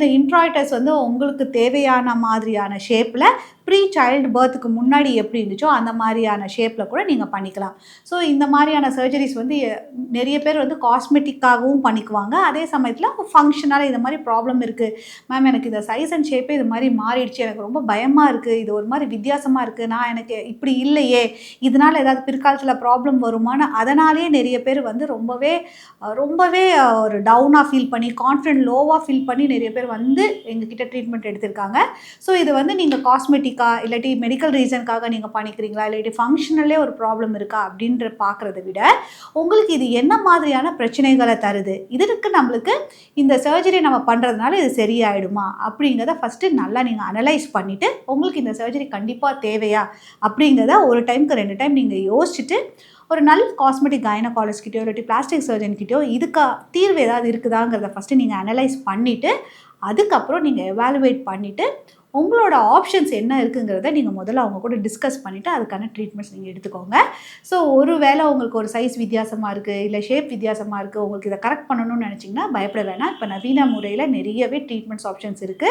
இந்த இன்ட்ராய்டஸ் வந்து உங்களுக்கு தேவையான மாதிரியான ஷேப்பில் ப்ரீ சைல்டு பர்த்துக்கு முன்னாடி எப்படி இருந்துச்சோ அந்த மாதிரியான ஷேப்பில் கூட நீங்கள் பண்ணிக்கலாம். ஸோ இந்த மாதிரியான சர்ஜரிஸ் வந்து நிறைய பேர் வந்து காஸ்மெட்டிக்காகவும் பண்ணிக்குவாங்க. அதே சமயத்தில் ஃபங்க்ஷனலாக இந்த மாதிரி ப்ராப்ளம் இருக்குது மேம், எனக்கு இந்த சைஸ் அண்ட் ஷேப்பே இது மாதிரி மாறிடுச்சு, எனக்கு ரொம்ப பயமாக இருக்குது, இது ஒரு மாதிரி வித்தியாசமாக இருக்குது, நான் எனக்கு இப்படி இல்லையே, இதனால் ஏதாவது பிற்காலத்தில் ப்ராப்ளம் வருமானு அதனாலேயே நிறைய பேர் வந்து ரொம்பவே ரொம்பவே ஒரு டவுனாக ஃபீல் பண்ணி கான்ஃபிடென்ட் லோவாக ஃபீல் பண்ணி நிறைய பேர் வந்து எங்ககிட்ட ட்ரீட்மெண்ட் எடுத்திருக்காங்க. ஸோ இது வந்து நீங்கள் காஸ்மெட்டிக்காக இல்லாட்டி மெடிக்கல் ரீசனுக்காக நீங்கள் பண்ணிக்கிறீங்களா, இல்லாட்டி ஃபங்க்ஷனலே ஒரு ப்ராப்ளம் இருக்கா அப்படின்ற பார்க்குறத விட உங்களுக்கு இது என்ன மாதிரியான பிரச்சனைகளை தருது, இதற்கு நம்மளுக்கு இந்த சர்ஜரி நம்ம பண்ணுறதுனால இது சரியாயிடுமா அப்படிங்கிறத ஃபஸ்ட்டு நல்லா நீங்கள் அனலைஸ் பண்ணிவிட்டு உங்களுக்கு இந்த சர்ஜரி கண்டிப்பாக தேவையா அப்படிங்கிறத ஒரு டைமுக்கு 2 டைம் நீங்கள் யோசிச்சுட்டு ஒரு நல்ல காஸ்மெட்டிக் கைனகாலஜிஸ்ட்கிட்டயோ இல்லாட்டி பிளாஸ்டிக் சர்ஜன்கிட்டயோ இதுக்கு தீர்வு ஏதாவது இருக்குதாங்கிறத ஃபஸ்ட்டு நீங்கள் அனலைஸ் பண்ணிவிட்டு அதுக்கப்புறம் நீங்கள் எவாலுவேட் பண்ணிவிட்டு உங்களோட ஆப்ஷன்ஸ் என்ன இருக்குங்கிறத நீங்கள் முதல்ல அவங்க கூட டிஸ்கஸ் பண்ணிவிட்டு அதுக்கான ட்ரீட்மெண்ட்ஸ் நீங்கள் எடுத்துக்கோங்க. ஸோ ஒரு வேளை உங்களுக்கு ஒரு சைஸ் வித்தியாசமாக இருக்குது, இல்லை ஷேப் வித்தியாசமாக இருக்குது, உங்களுக்கு இதை கரெக்ட் பண்ணணும்னு நினச்சிங்கன்னா பயப்பட வேணாம். இப்போ நவீன முறையில் நிறையவே ட்ரீட்மெண்ட்ஸ் ஆப்ஷன்ஸ் இருக்குது.